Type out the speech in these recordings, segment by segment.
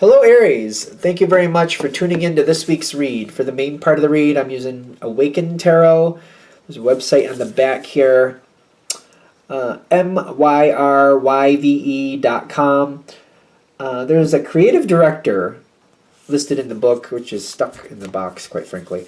Hello, Aries. Thank you very much for tuning in to this week's read. For the main part of the read, I'm using Awaken Tarot. There's a website on the back here, myryve.com. There's a creative director listed in the book, which is stuck in the box, quite frankly.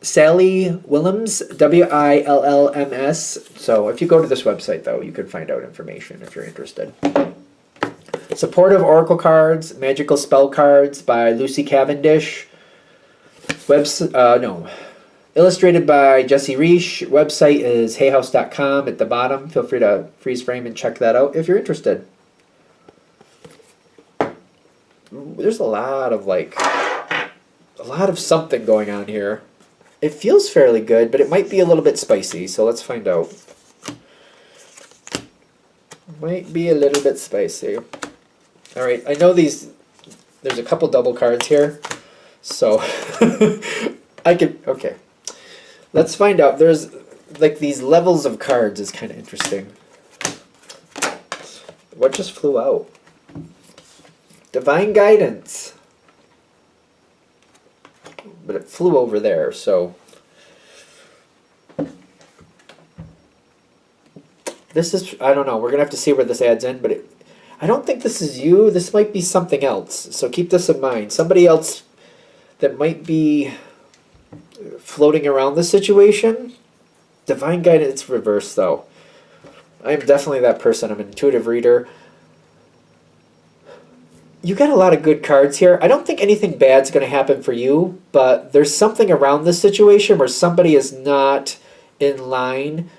Sally Willems, Willms. So if you go to this website, though, you can find out information if you're interested. Supportive Oracle Cards, Magical Spell Cards by Lucy Cavendish. Illustrated by Jesse Reish. Website is hayhouse.com at the bottom. Feel free to freeze frame and check that out if you're interested. There's a lot of something going on here. It feels fairly good, but it might be a little bit spicy, so let's find out. Might be a little bit spicy. Alright, I know there's a couple double cards here, so okay. Let's find out. There's like these levels of cards is kind of interesting. What just flew out? Divine Guidance. But it flew over there, so this is, I don't know, we're going to have to see where this adds in, but I don't think this is you. This might be something else, so keep this in mind. Somebody else that might be floating around the situation. Divine Guidance reverse, though. I'm definitely that person. I'm an intuitive reader. You got a lot of good cards here. I don't think anything bad's going to happen for you, but there's something around this situation where somebody is not in line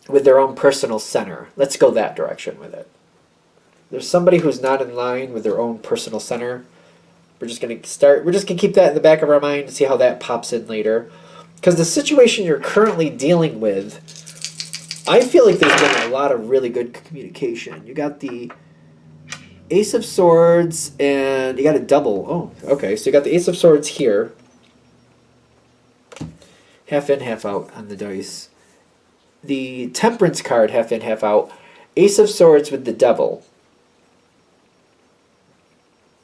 with their own personal center. Let's go that direction with it. There's somebody who's not in line with their own personal center. We're just going to keep that in the back of our mind and see how that pops in later. Because the situation you're currently dealing with, I feel like there's been a lot of really good communication. You got the Ace of Swords, and you got a double. Oh, okay. So you got the Ace of Swords here. Half in, half out on the dice. The Temperance card, half in, half out. Ace of Swords with the Devil.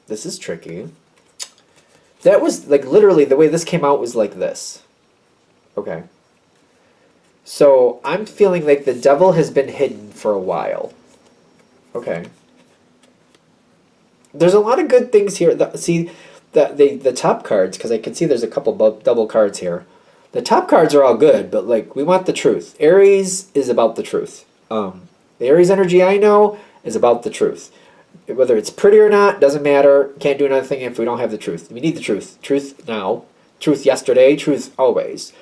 This is tricky. That was, like, literally, the way this came out was like this. Okay. So, I'm feeling like the Devil has been hidden for a while. Okay. There's a lot of good things here. The top cards, because I can see there's a couple double cards here. The top cards are all good, but like we want the truth. Aries is about the truth. The Aries energy I know is about the truth. Whether it's pretty or not, doesn't matter. Can't do another thing if we don't have the truth. We need the truth. Truth now. Truth yesterday. Truth always.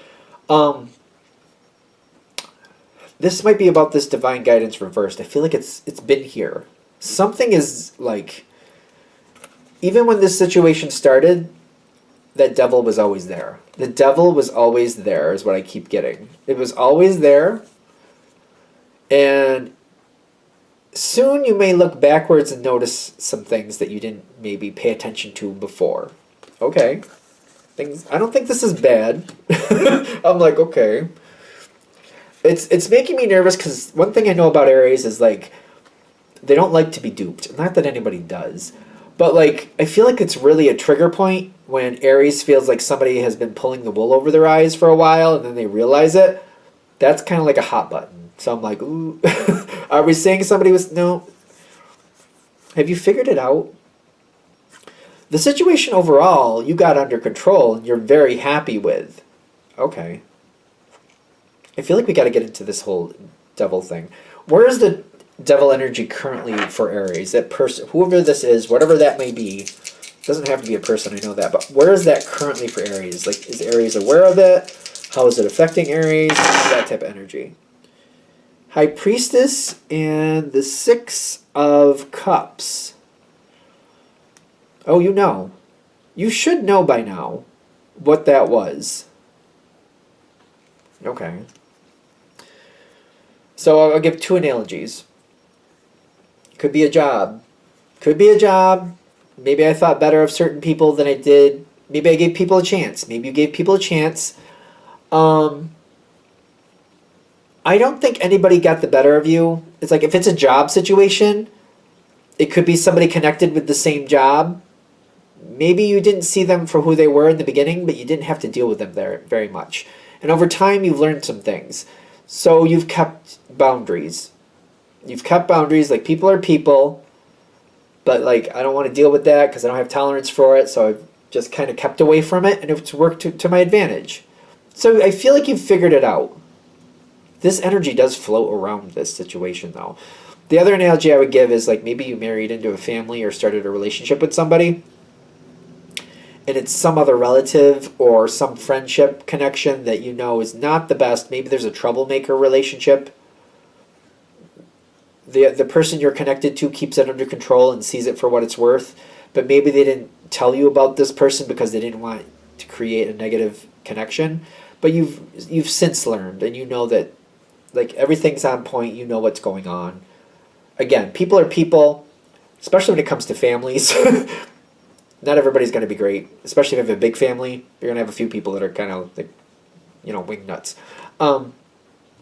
This might be about this Divine Guidance reversed. I feel like it's been here. Something is like, even when this situation started, that Devil was always there. The Devil was always there is what I keep getting. It was always there. And soon you may look backwards and notice some things that you didn't maybe pay attention to before. Okay. I don't think this is bad. I'm like, okay. It's making me nervous because one thing I know about Aries is like they don't like to be duped. Not that anybody does. But like I feel like it's really a trigger point when Aries feels like somebody has been pulling the wool over their eyes for a while and then they realize it. That's kind of like a hot button. So I'm like, ooh. Are we saying somebody was... No. Have you figured it out? The situation overall, you got under control and you're very happy with. Okay. I feel like we got to get into this whole Devil thing. Where is the Devil energy currently for Aries? That person, whoever this is, whatever that may be, doesn't have to be a person, I know that, but where is that currently for Aries? Like, is Aries aware of it? How is it affecting Aries? That type of energy. High Priestess and the Six of Cups. Oh, you know. You should know by now what that was. Okay. So I'll give two analogies. Could be a job. Could be a job. Maybe I thought better of certain people than I did. Maybe I gave people a chance. Maybe you gave people a chance. I don't think anybody got the better of you. It's like if it's a job situation, It could be somebody connected with the same job. Maybe you didn't see them for who they were in the beginning, but you didn't have to deal with them there very much. And over time, you've learned some things. So you've kept boundaries. You've kept boundaries, like people are people, but like I don't want to deal with that because I don't have tolerance for it, so I've just kind of kept away from it, and it's worked to my advantage. So I feel like you've figured it out. This energy does float around this situation, though. The other analogy I would give is like maybe you married into a family or started a relationship with somebody, and it's some other relative or some friendship connection that you know is not the best. Maybe there's a troublemaker relationship. The person you're connected to keeps it under control and sees it for what it's worth, but maybe they didn't tell you about this person because they didn't want to create a negative connection. But you've since learned, and you know that like everything's on point. You know what's going on. Again, people are people, especially when it comes to families. Not everybody's going to be great, especially if you have a big family. You're going to have a few people that are kind of like, wing nuts.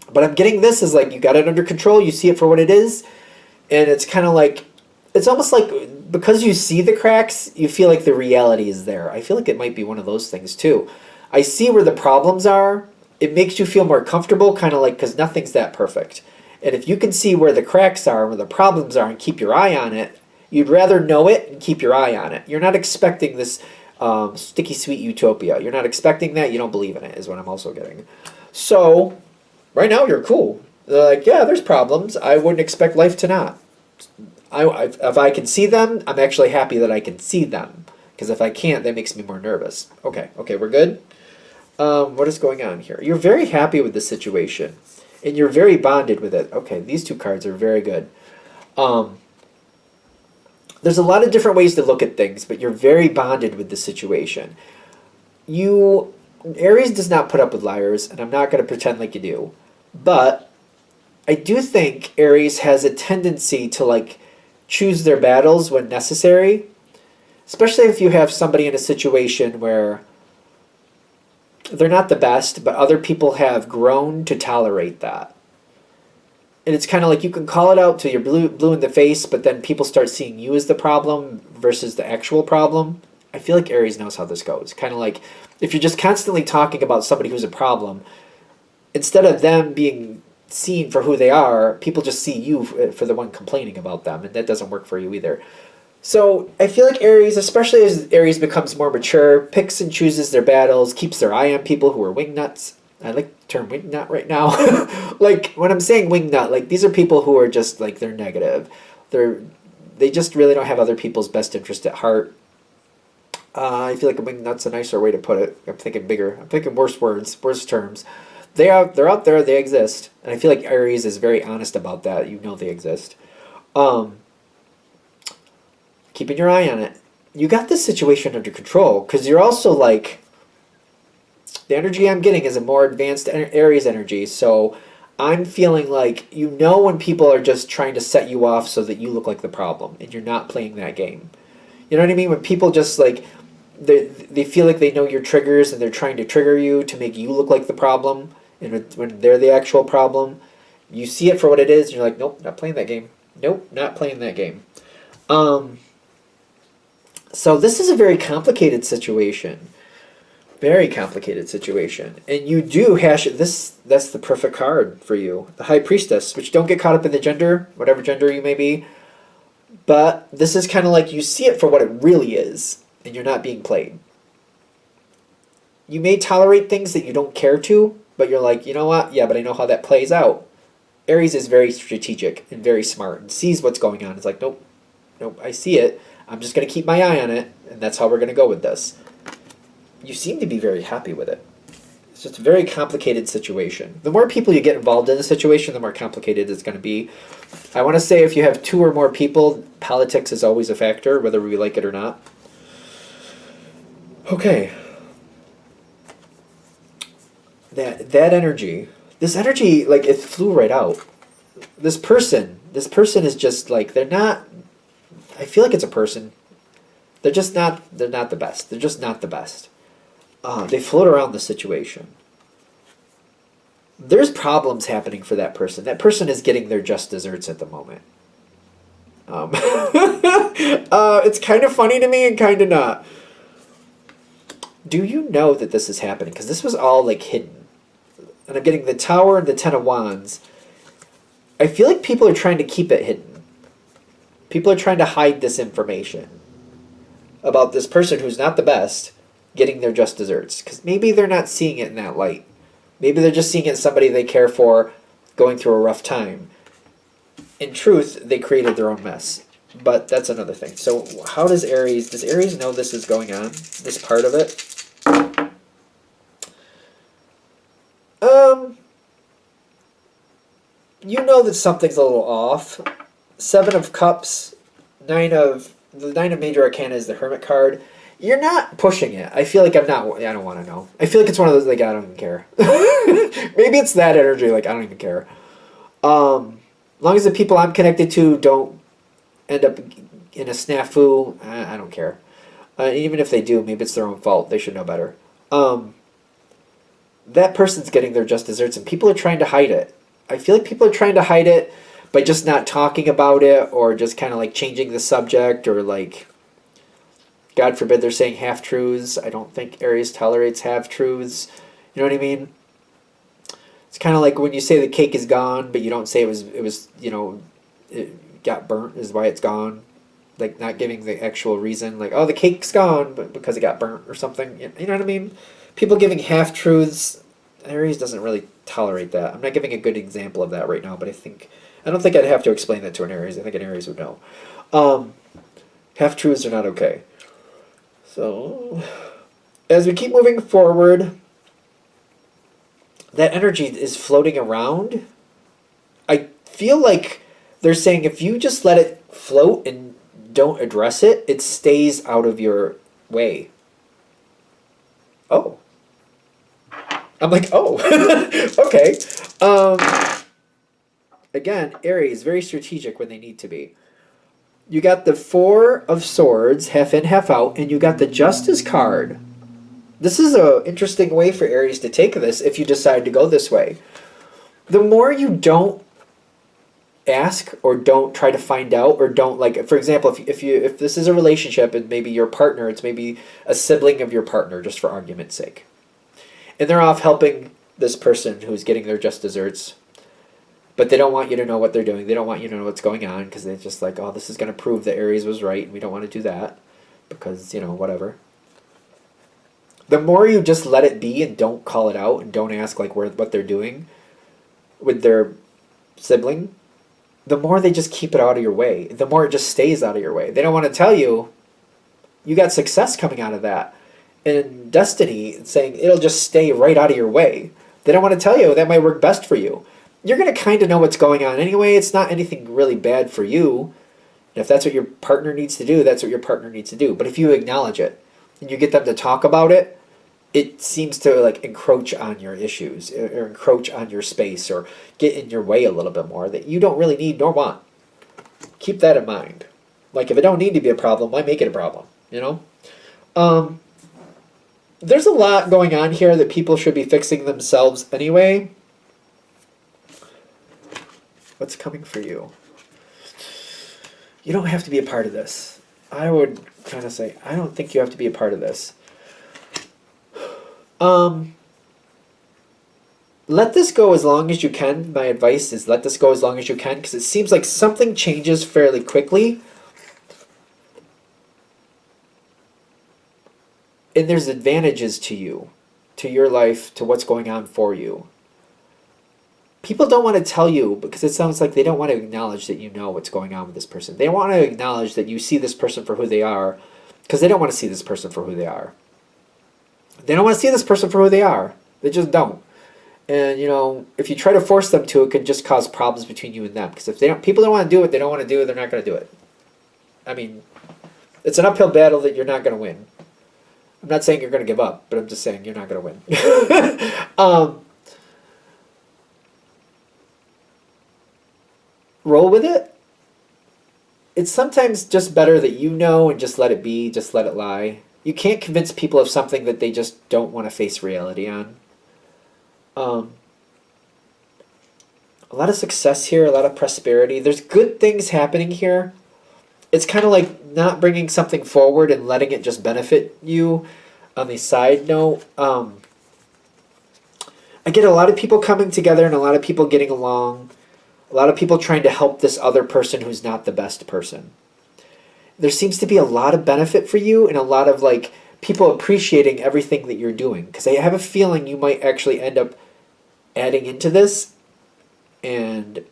But I'm getting this is like you got it under control. You see it for what it is, and it's kind of like it's almost like because you see the cracks, you feel like the reality is there. I feel like it might be one of those things too. I see where the problems are. It makes you feel more comfortable, kind of like because nothing's that perfect. And if you can see where the cracks are, where the problems are, and keep your eye on it, you'd rather know it and keep your eye on it. You're not expecting this sticky sweet utopia. You're not expecting that. You don't believe in it, is what I'm also getting. So right now you're cool. They're like, yeah, there's problems. I wouldn't expect life to not. If I can see them, I'm actually happy that I can see them. Because if I can't, that makes me more nervous. Okay, we're good? What is going on here? You're very happy with the situation. And you're very bonded with it. Okay, these two cards are very good. There's a lot of different ways to look at things, but you're very bonded with the situation. Aries does not put up with liars, and I'm not going to pretend like you do. But I do think Aries has a tendency to like choose their battles when necessary, especially if you have somebody in a situation where they're not the best, but other people have grown to tolerate that. And it's kind of like you can call it out till you're blue in the face, but then people start seeing you as the problem versus the actual problem. I feel like Aries knows how this goes. Kind of like if you're just constantly talking about somebody who's a problem, instead of them being seen for who they are, people just see you for the one complaining about them, and that doesn't work for you either. So I feel like Aries, especially as Aries becomes more mature, picks and chooses their battles, keeps their eye on people who are wingnuts. I like the term wingnut right now. Like when I'm saying wingnut, like these are people who are just like they're negative. They just really don't have other people's best interest at heart. I feel like a wingnut's a nicer way to put it. I'm thinking bigger. I'm thinking worse words, worse terms. They're out there. They exist, and I feel like Aries is very honest about that. You know they exist. Keeping your eye on it. You got this situation under control because you're also like the energy I'm getting is a more advanced Aries energy. So I'm feeling like you know when people are just trying to set you off so that you look like the problem, and you're not playing that game. You know what I mean? When people just like they feel like they know your triggers and they're trying to trigger you to make you look like the problem, and when they're the actual problem, you see it for what it is, and you're like, nope, not playing that game. Nope, not playing that game. So this is a very complicated situation. Very complicated situation. And you do hash it. That's the perfect card for you. The High Priestess, which don't get caught up in the gender, whatever gender you may be. But this is kind of like you see it for what it really is, and you're not being played. You may tolerate things that you don't care to, but you're like, you know what? Yeah, but I know how that plays out. Aries is very strategic and very smart and sees what's going on. It's like, nope, I see it. I'm just going to keep my eye on it, and that's how we're going to go with this. You seem to be very happy with it. It's just a very complicated situation. The more people you get involved in a situation, the more complicated it's going to be. I want to say if you have 2 or more people, politics is always a factor, whether we like it or not. Okay. That energy, this energy, like it flew right out. This person is just like, they're not, I feel like it's a person. They're not the best. They're just not the best. They float around the situation. There's problems happening for that person. That person is getting their just desserts at the moment. It's kind of funny to me and kind of not. Do you know that this is happening? Because this was all like hidden. And I'm getting the Tower and the Ten of Wands. I feel like people are trying to keep it hidden. People are trying to hide this information about this person who's not the best getting their just desserts. Because maybe they're not seeing it in that light. Maybe they're just seeing it as somebody they care for going through a rough time. In truth, they created their own mess. But that's another thing. So how does Aries know this is going on? This part of it? You know that something's a little off. Seven of Cups, the Nine of Major Arcana is the Hermit card. You're not pushing it. I feel like I don't want to know. I feel like it's one of those, like, I don't even care. Maybe it's that energy, like, I don't even care. As long as the people I'm connected to don't end up in a snafu, I don't care. Even if they do, maybe it's their own fault. They should know better. That person's getting their just desserts, and people are trying to hide it. I feel like people are trying to hide it by just not talking about it, or just kind of like changing the subject, or like, God forbid, they're saying half-truths. I don't think Aries tolerates half-truths. You know what I mean? It's kind of like when you say the cake is gone, but you don't say it was, it got burnt is why it's gone. Like, not giving the actual reason, like, oh, the cake's gone, but because it got burnt or something. You know what I mean? People giving half-truths, Aries doesn't really tolerate that. I'm not giving a good example of that right now, but I don't think I'd have to explain that to an Aries. I think an Aries would know. Half-truths are not okay. So, as we keep moving forward, that energy is floating around. I feel like they're saying if you just let it float and don't address it, it stays out of your way. Oh. I'm like, oh, okay. Again, Aries, very strategic when they need to be. You got the Four of Swords, half in, half out, and you got the Justice card. This is an interesting way for Aries to take this if you decide to go this way. The more you don't ask or don't try to find out or don't, like, for example, if this is a relationship and maybe your partner, it's maybe a sibling of your partner, just for argument's sake, and they're off helping this person who's getting their just desserts, but they don't want you to know what they're doing. They don't want you to know what's going on because they're just like, oh, this is going to prove that Aries was right, and we don't want to do that because, whatever. The more you just let it be and don't call it out and don't ask like what they're doing with their sibling, the more they just keep it out of your way. The more it just stays out of your way. They don't want to tell you you got success coming out of that. And Destiny saying it'll just stay right out of your way. They don't want to tell you that might work best for you. You're going to kind of know what's going on anyway. It's not anything really bad for you. And if that's what your partner needs to do, that's what your partner needs to do. But if you acknowledge it and you get them to talk about it, it seems to like encroach on your issues or encroach on your space or get in your way a little bit more that you don't really need nor want. Keep that in mind. Like, if it don't need to be a problem, why make it a problem? There's a lot going on here that people should be fixing themselves anyway. What's coming for you? You don't have to be a part of this. I would kind of say, I don't think you have to be a part of this. Let this go as long as you can. My advice is let this go as long as you can, because it seems like something changes fairly quickly. And there's advantages to you, to your life, to what's going on for you. People don't want to tell you because it sounds like they don't want to acknowledge that you know what's going on with this person. They don't want to acknowledge that you see this person for who they are because they don't want to see this person for who they are. They don't want to see this person for who they are. They just don't. And, if you try to force them to, it could just cause problems between you and them. Because if people don't want to do what they don't want to do, they're not going to do it. I mean, it's an uphill battle that you're not going to win. I'm not saying you're going to give up, but I'm just saying you're not going to win. Roll with it. It's sometimes just better that you know and just let it be, just let it lie. You can't convince people of something that they just don't want to face reality on. A lot of success here, a lot of prosperity. There's good things happening here. it's kind of like not bringing something forward and letting it just benefit you. On the side note, I get a lot of people coming together and a lot of people getting along, a lot of people trying to help this other person who's not the best person. There seems to be a lot of benefit for you and a lot of like people appreciating everything that you're doing, because I have a feeling you might actually end up adding into this and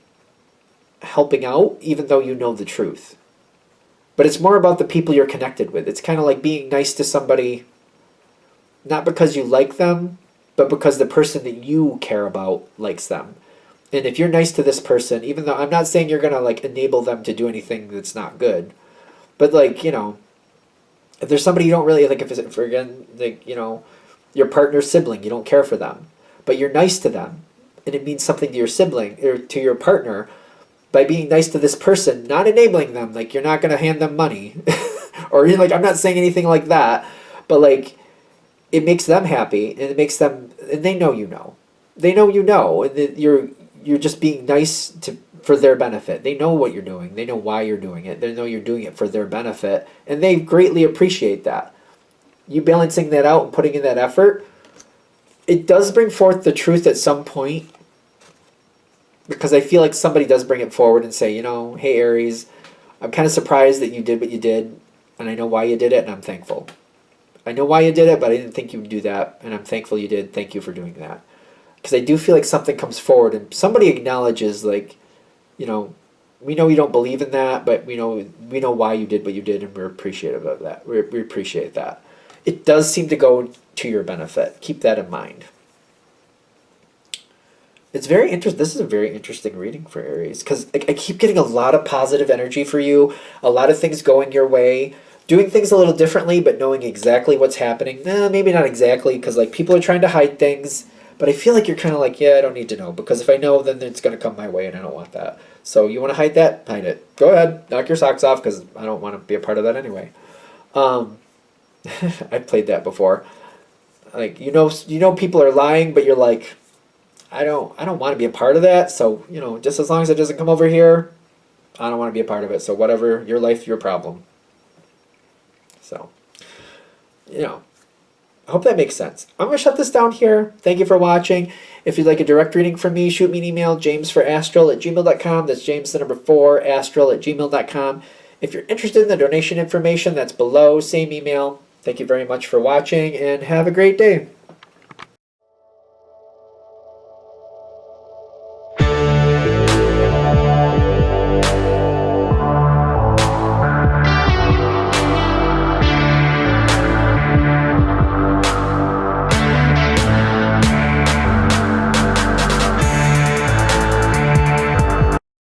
helping out even though you know the truth. But it's more about the people you're connected with. It's kind of like being nice to somebody not because you like them, but because the person that you care about likes them. And if you're nice to this person, even though I'm not saying you're going to like enable them to do anything that's not good, but like, you know, if there's somebody you don't really like, if it's for again, like, you know, your partner's sibling, you don't care for them, but you're nice to them, and it means something to your sibling or to your partner by being nice to this person, not enabling them. Like you're not gonna hand them money, or like I'm not saying anything like that, but like it makes them happy, and it makes them, and they know you know, and that you're just being nice to for their benefit. They know what you're doing. They know why you're doing it. They know you're doing it for their benefit, and they greatly appreciate that. You balancing that out and putting in that effort, it does bring forth the truth at some point, because I feel like somebody does bring it forward and say, you know, hey Aries, I'm kind of surprised that you did what you did, and I know why you did it, and I'm thankful. I know why you did it, but I didn't think you would do that, and I'm thankful you did. Thank you for doing that. Because I do feel like something comes forward and somebody acknowledges, like, you know, we know you don't believe in that, but we know why you did what you did, and we're appreciative of that. We appreciate that. It does seem to go to your benefit. Keep that in mind. It's very interesting. This is a very interesting reading for Aries, because I keep getting a lot of positive energy for you, a lot of things going your way, doing things a little differently, but knowing exactly what's happening. Nah, maybe not exactly, because like people are trying to hide things, but I feel like you're kind of like, yeah, I don't need to know, because if I know, then it's going to come my way, and I don't want that. So you want to hide that? Hide it. Go ahead, knock your socks off, because I don't want to be a part of that anyway. I've played that before. Like people are lying, but you're like, I don't want to be a part of that. So just as long as it doesn't come over here, I don't want to be a part of it. So whatever, your life, your problem. So, I hope that makes sense. I'm going to shut this down here. Thank you for watching. If you'd like a direct reading from me, shoot me an email, jamesforastral@gmail.com. That's James the number 4, astral@gmail.com. If you're interested in the donation information, that's below, same email. Thank you very much for watching, and have a great day.